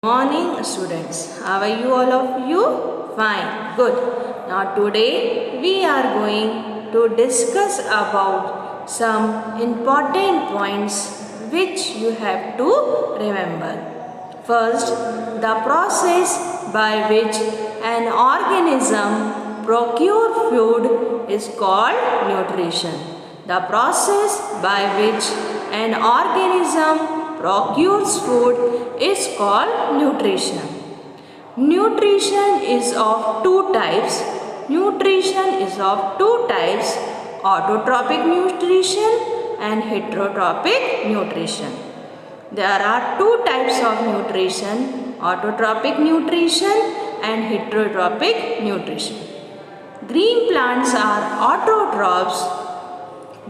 Morning students, how are you all of you? Fine, good. Now today we are going to discuss about some important points which you have to remember. First, the process by which an organism procure food is called nutrition. The process by which an organism procures food is called nutrition. Nutrition is of two types. Autotrophic nutrition and heterotrophic nutrition. There are two types of nutrition, autotrophic nutrition and heterotrophic nutrition. Green plants are autotrophs.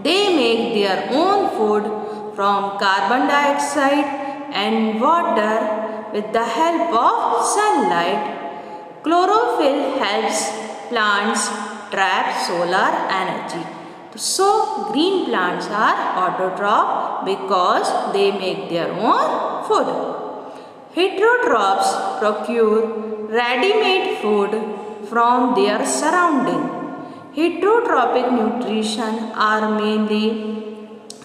They make their own food from carbon dioxide and water with the help of sunlight. Chlorophyll helps plants trap solar energy. So, green plants are autotroph because they make their own food. Heterotrophs procure ready-made food from their surrounding. Heterotrophic nutrition are mainly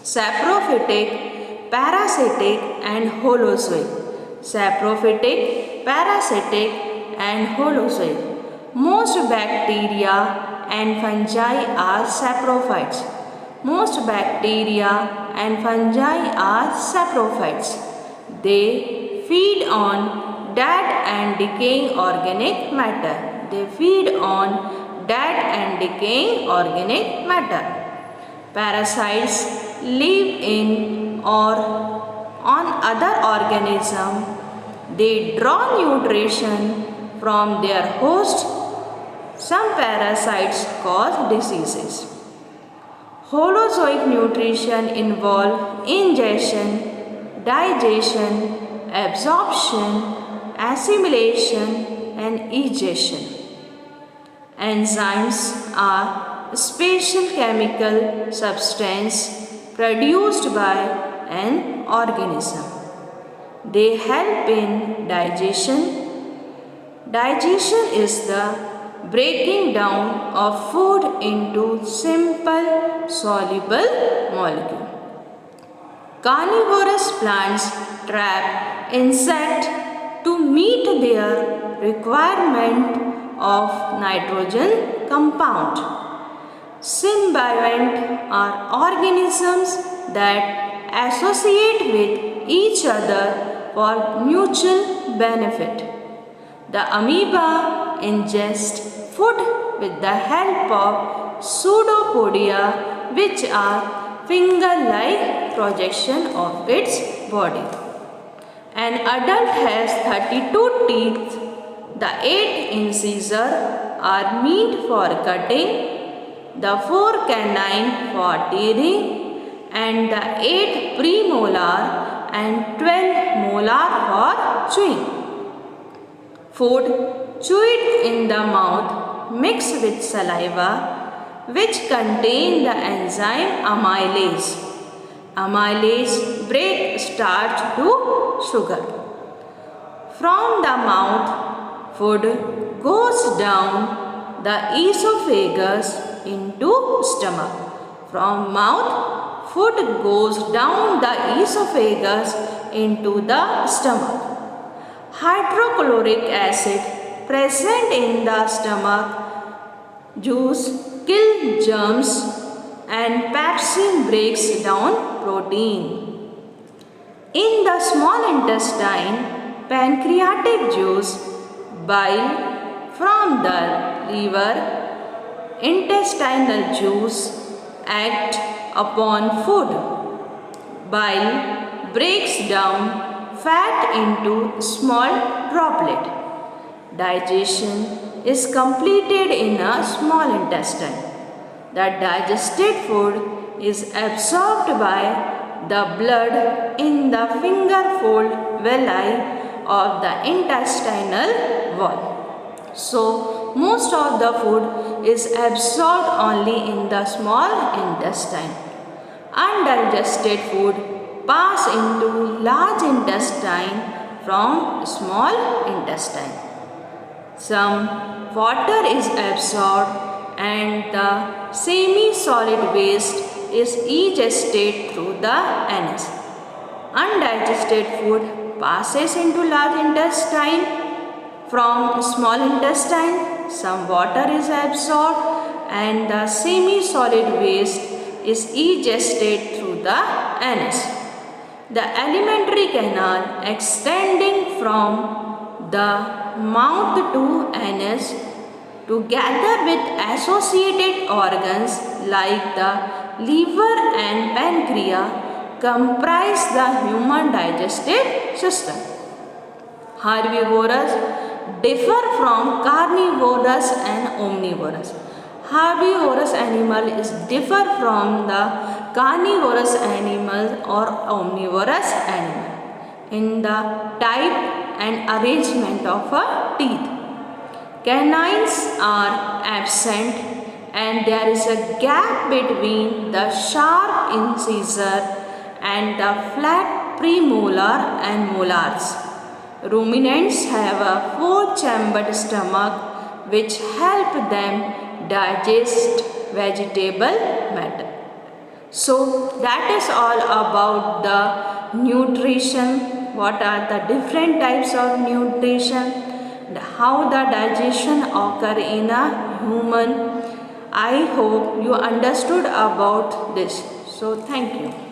saprophytic, parasitic and holozoic. Saprophytic, parasitic and holozoic. Most bacteria and fungi are saprophytes. They feed on dead and decaying organic matter. Parasites live in or on other organisms. They draw nutrition from their host. Some parasites cause diseases. Holozoic nutrition involves ingestion, digestion, absorption, assimilation and egestion. Enzymes are special chemical substance produced by an organism. They help in digestion. Digestion is the breaking down of food into simple soluble molecules. Carnivorous plants trap insects to meet their requirement of nitrogen compound. Symbiont are organisms that associate with each other for mutual benefit. The amoeba ingests food with the help of pseudopodia, which are finger-like projection of its body. An adult has 32 teeth. The 8 incisors are meant for cutting, the 4 canine for tearing, and the 8 premolar and 12 molar for chewing. Food chewed in the mouth mixed with saliva, which contain the enzyme amylase. Amylase breaks starch to sugar. From the mouth, food goes down the esophagus into stomach. From mouth, food goes down the esophagus into the stomach. Hydrochloric acid present in the stomach juice kills germs and pepsin breaks down protein. In the small intestine, pancreatic juice, bile from the liver, intestinal juice act upon food. Bile breaks down fat into small droplet. Digestion is completed in a small intestine. The digested food is absorbed by the blood in the finger fold villi of the intestinal wall. So, most of the food is absorbed only in the small intestine. Undigested food pass into large intestine from small intestine. Some water is absorbed and the semi-solid waste is egested through the anus. Undigested food passes into large intestine from small intestine. Some water is absorbed and the semi-solid waste is egested through the anus. The alimentary canal extending from the mouth to anus together with associated organs like the liver and pancreas comprise the human digestive system. Herbivores differ from carnivorous and omnivorous. Herbivorous animal is differ from the carnivorous animal or omnivorous animal in the type and arrangement of teeth. Canines are absent and there is a gap between the sharp incisor and the flat premolar and molars. Ruminants have a four-chambered stomach which help them digest vegetable matter. So that is all about the nutrition. What are the different types of nutrition? How the digestion occur in a human. I hope you understood about this. So thank you.